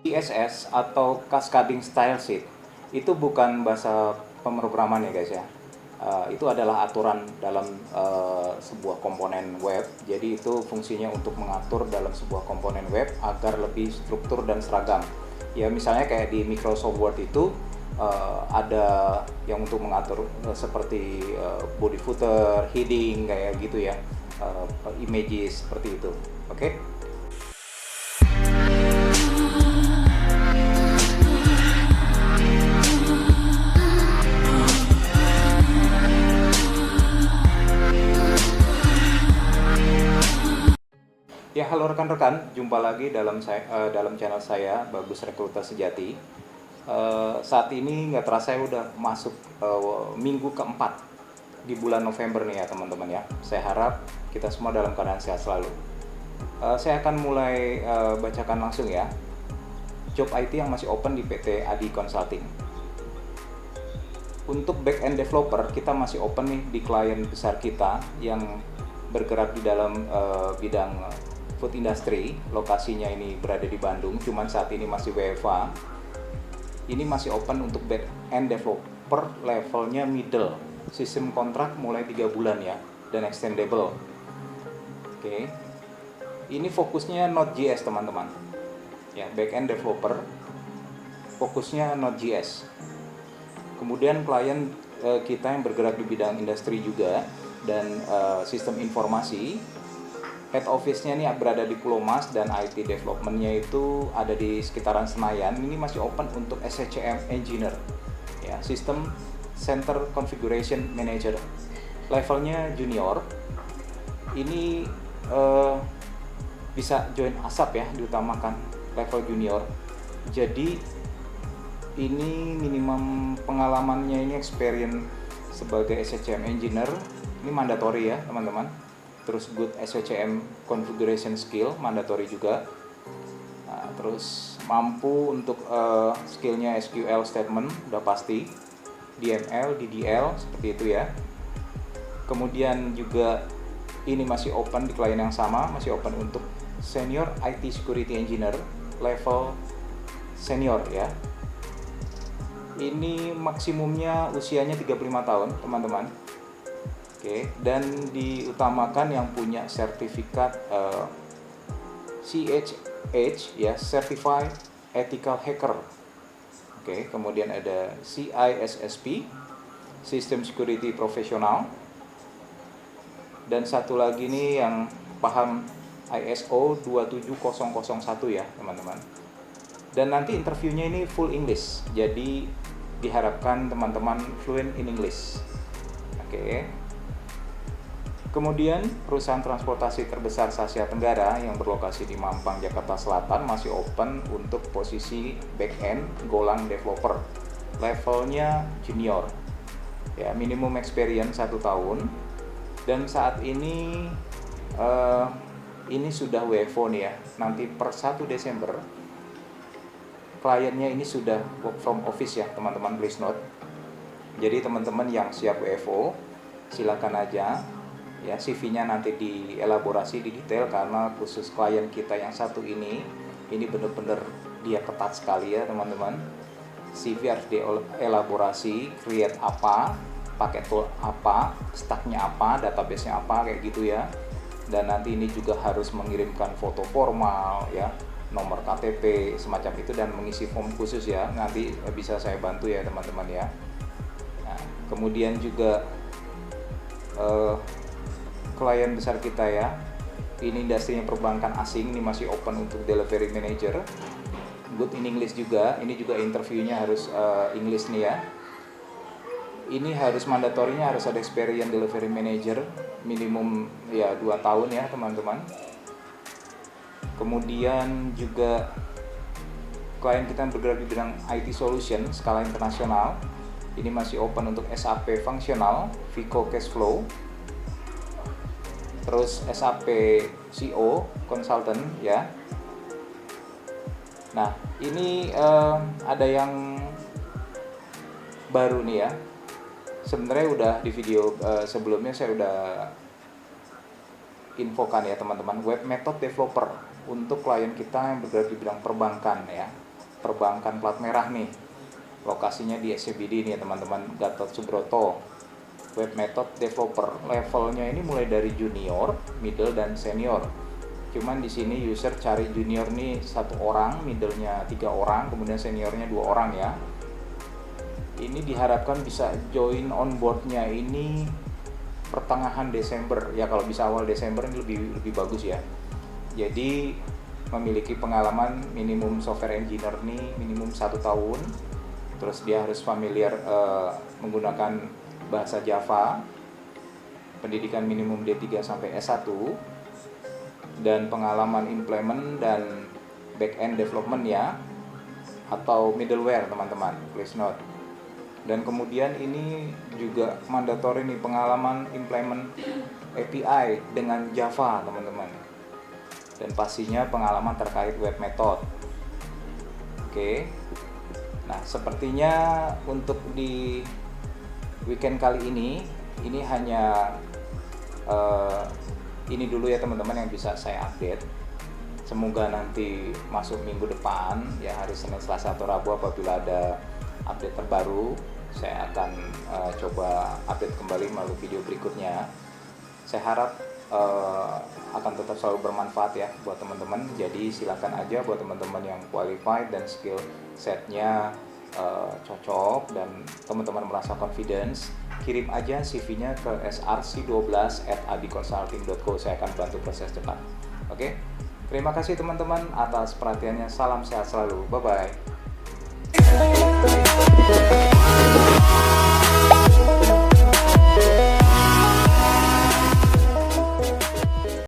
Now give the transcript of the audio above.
CSS atau Cascading Style Sheet itu bukan bahasa pemrograman ya guys ya. Itu adalah aturan dalam sebuah komponen web. Jadi itu fungsinya untuk mengatur dalam sebuah komponen web agar lebih struktur dan seragam. Ya misalnya kayak di Microsoft Word itu ada yang untuk mengatur seperti body footer, heading kayak gitu ya, images seperti itu. Oke? Ya, halo rekan-rekan, jumpa lagi dalam channel saya, Bagus Rekruter Sejati. Saat ini nggak terasa saya udah masuk minggu keempat di bulan November nih ya teman-teman ya. Saya harap kita semua dalam keadaan sehat selalu. Saya akan mulai bacakan langsung ya. Job IT yang masih open di PT Adi Consulting. Untuk back-end developer, kita masih open nih di klien besar kita yang bergerak di dalam bidang food industry. Lokasinya ini berada di Bandung, cuman saat ini masih WFA. Ini masih open untuk back-end developer levelnya middle. Sistem kontrak mulai 3 bulan ya, dan extendable. Oke. Ini fokusnya Node.js teman-teman. Ya, back-end developer fokusnya Node.js. Kemudian klien kita yang bergerak di bidang industri juga dan sistem informasi. Head office-nya ini berada di Pulau Mas dan IT development-nya itu ada di sekitaran Senayan. Ini masih open untuk SCCM Engineer. Ya, System Center Configuration Manager. Levelnya junior. Ini bisa join ASAP ya, diutamakan level junior. Jadi ini minimum pengalamannya ini experience sebagai SCCM Engineer. Ini mandatory ya teman-teman. Terus good SCCM configuration skill mandatory juga. Nah, terus mampu untuk skillnya SQL statement udah pasti, DML, DDL seperti itu ya. Kemudian juga ini masih open di klien yang sama, masih open untuk senior IT security engineer level senior ya. Ini maksimumnya usianya 35 tahun teman-teman. Oke, dan diutamakan yang punya sertifikat CHH ya, Certified Ethical Hacker. Oke, kemudian ada CISSP, System Security Professional. Dan satu lagi nih yang paham ISO 27001 ya, teman-teman. Dan nanti interviewnya ini full English. Jadi diharapkan teman-teman fluent in English. Oke. Kemudian perusahaan transportasi terbesar se-Asia Tenggara yang berlokasi di Mampang, Jakarta Selatan masih open untuk posisi back-end Golang developer. Levelnya junior. Ya, minimum experience 1 tahun. Dan saat ini sudah WFO nih ya. Nanti per 1 Desember kliennya ini sudah work from office ya teman-teman, please note. Jadi teman-teman yang siap WFO silakan aja ya, CV-nya nanti dielaborasi di detail karena khusus klien kita yang satu ini benar-benar dia ketat sekali ya teman-teman. CV harus dielaborasi, create apa, pakai tool apa, stacknya apa, database-nya apa kayak gitu ya. Dan nanti ini juga harus mengirimkan foto formal ya, nomor KTP semacam itu, dan mengisi form khusus ya. Nanti bisa saya bantu ya teman-teman ya. Nah, kemudian juga klien besar kita ya, ini industrinya perbankan asing, ini masih open untuk delivery manager, good in English juga. Ini juga interviewnya harus English nih ya. Ini harus mandatorinya harus ada experience delivery manager minimum ya 2 tahun ya teman-teman. Kemudian juga klien kita bergerak di bidang IT solution skala internasional. Ini masih open untuk SAP Functional, Vico Cashflow, terus SAP CO Consultant ya. Nah, ini ada yang baru nih ya. Sebenarnya udah di video sebelumnya saya udah infokan ya teman-teman, web method developer untuk klien kita yang bergerak di bidang perbankan ya. perbankan plat merah nih. Lokasinya di SCBD nih ya teman-teman, Gatot Subroto. Web method developer, levelnya ini mulai dari junior, middle, dan senior. Cuman di sini user cari junior nih 1 orang, middle-nya 3 orang, kemudian seniornya 2 orang ya. Ini diharapkan bisa join onboard-nya ini pertengahan Desember ya, kalau bisa awal Desember ini lebih bagus ya. Jadi memiliki pengalaman minimum software engineer nih minimum 1 tahun, terus dia harus familiar menggunakan bahasa Java, pendidikan minimum D3 sampai S1, dan pengalaman implement dan back-end development ya, atau middleware teman-teman, please note. Dan kemudian ini juga mandatory nih pengalaman implement API dengan Java teman-teman, dan pastinya pengalaman terkait web method. Oke. Nah, sepertinya untuk di weekend kali ini hanya ini dulu ya teman-teman yang bisa saya update. Semoga nanti masuk minggu depan ya, hari Senin, Selasa, atau Rabu, apabila ada update terbaru, saya akan coba update kembali melalui video berikutnya. Saya harap akan tetap selalu bermanfaat ya buat teman-teman. Jadi silakan aja buat teman-teman yang qualified dan skill setnya cocok dan teman-teman merasa confidence, kirim aja CV-nya ke src12@abiconsulting.co. Saya akan bantu proses cepat. Oke? Terima kasih teman-teman atas perhatiannya. Salam sehat selalu. Bye-bye.